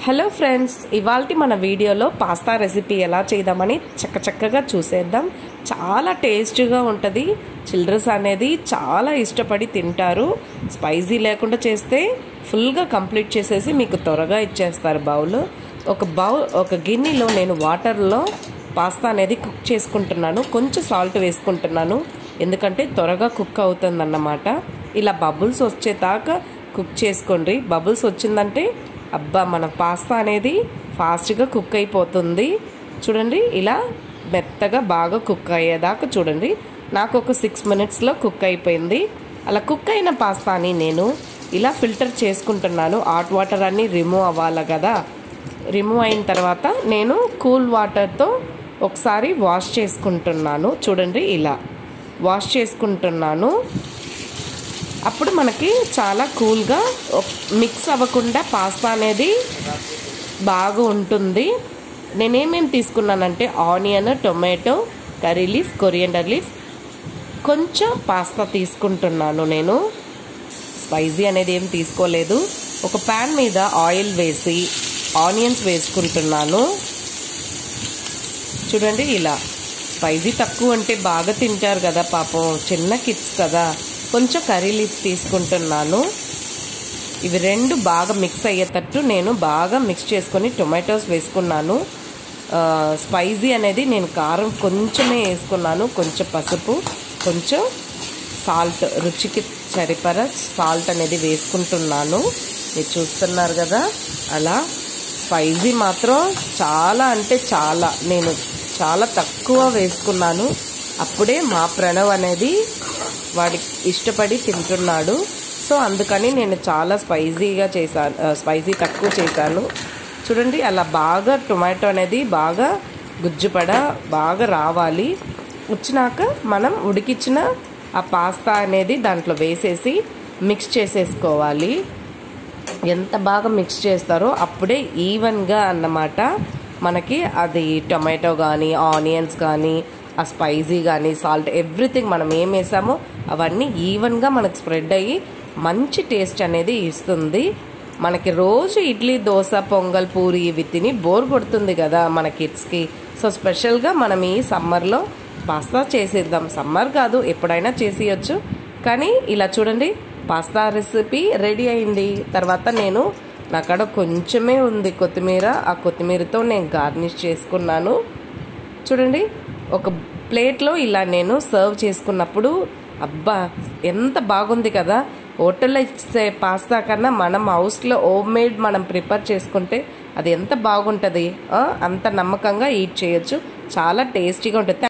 Hello friends, ఇవాల్టి మన వీడియోలో పాస్తా రెసిపీ ఎలా చేద్దామని చక్కగా చూసేద్దాం. చాలా టేస్టీగా ఉంటుంది. చిల్డ్రన్స్ అనేది చాలా ఇష్టపడి తింటారు. స్పైసీ లేకుండా చేస్తే ఫుల్గా కంప్లీట్ చేసేసి మీకు త్వరగా ఇచ్చేస్తారు. ఒక గిన్నెలో నేను వాటర్లో పాస్తా అనేది కుక్ చేసుకుంటున్నాను. కొంచెం సాల్ట్ వేసుకుంటున్నాను, ఎందుకంటే త్వరగా కుక్ అవుతుందన్నమాట. ఇలా బబుల్స్ వచ్చేదాకా కుక్ చేసుకోండి. బబుల్స్ వచ్చిందంటే అబ్బా మన పాస్తా అనేది ఫాస్ట్గా కుక్ అయిపోతుంది. చూడండి, ఇలా మెత్తగా బాగా కుక్ అయ్యేదాకా చూడండి. నాకు ఒక 6 minutesలో కుక్ అయిపోయింది. అలా కుక్ అయిన పాస్తాని నేను ఇలా ఫిల్టర్ చేసుకుంటున్నాను. హాట్ వాటర్ అన్నీ రిమూవ్ అవ్వాలి కదా. రిమూవ్ అయిన తర్వాత నేను కూల్ వాటర్తో ఒకసారి వాష్ చేసుకుంటున్నాను. చూడండి, ఇలా వాష్ చేసుకుంటున్నాను. అప్పుడు మనకి చాలా కూల్గా మిక్స్ అవ్వకుండా పాస్తా అనేది బాగా ఉంటుంది. నేనేమేమి తీసుకున్నానంటే onion, tomato, curry leaf, coriander leaf, కొంచెం పాస్తా తీసుకుంటున్నాను. నేను స్పైసీ అనేది ఏం తీసుకోలేదు. ఒక ప్యాన్ మీద ఆయిల్ వేసి ఆనియన్స్ వేసుకుంటున్నాను. చూడండి, ఇలా స్పైసీ తక్కువ అంటే బాగా తింటారు కదా పాపం, చిన్న కిడ్స్ కదా. కొంచెం కర్రీ లీఫ్ తీసుకుంటున్నాను. ఇవి రెండు బాగా మిక్స్ అయ్యేటట్టు నేను బాగా మిక్స్ చేసుకొని టొమాటోస్ వేసుకున్నాను. స్పైసీ అనేది నేను కారం కొంచెమే వేసుకున్నాను. కొంచెం పసుపు, కొంచెం సాల్ట్, రుచికి సరిపడా సాల్ట్ అనేది వేసుకుంటున్నాను. మీరు చూస్తున్నారు కదా. అలా స్పైసీ మాత్రం చాలా అంటే చాలా, నేను చాలా తక్కువ వేసుకున్నాను. అప్పుడే మా ప్రణవ్ అనేది వాడికి ఇష్టపడి తింటున్నాడు. సో అందుకని నేను చాలా స్పైసీగా చేశాను, స్పైసీ తక్కువ చేశాను. చూడండి, అలా బాగా టొమాటో అనేది బాగా గుజ్జుపడ బాగా రావాలి. వచ్చినాక మనం ఉడికించిన ఆ పాస్తా అనేది దాంట్లో వేసేసి మిక్స్ చేసేసుకోవాలి. ఎంత బాగా మిక్స్ చేస్తారో అప్పుడే ఈవెన్గా అన్నమాట మనకి అది టొమాటో కానీ ఆనియన్స్ కానీ ఆ స్పైసీ కానీ సాల్ట్ ఎవ్రీథింగ్ మనం ఏం వేసామో అవన్నీ ఈవెన్గా మనకు స్ప్రెడ్ అయ్యి మంచి టేస్ట్ అనేది ఇస్తుంది. మనకి రోజు ఇడ్లీ, దోశ, పొంగల్, పూరి ఇవి తిని బోర్ కొడుతుంది కదా మన కిడ్స్కి. సో స్పెషల్గా మనం ఈ సమ్మర్లో పాస్తా చేసేద్దాం. సమ్మర్ కాదు, ఎప్పుడైనా చేసేయచ్చు. కానీ ఇలా చూడండి, పాస్తా రెసిపీ రెడీ అయింది. తర్వాత నేను నాకాడ కొంచెమే ఉంది కొత్తిమీర, ఆ కొత్తిమీరతో నేను గార్నిష్ చేసుకున్నాను. చూడండి, ఒక ప్లేట్లో ఇలా నేను సర్వ్ చేసుకున్నప్పుడు అబ్బా ఎంత బాగుంది కదా. హోటల్లో ఇచ్చే పాస్తా కన్నా మనం హౌస్లో హోమ్ మేడ్ మనం ప్రిపేర్ చేసుకుంటే అది ఎంత బాగుంటుంది. అంత నమ్మకంగా ఈట్ చేయొచ్చు. చాలా టేస్టీగా ఉంటుంది.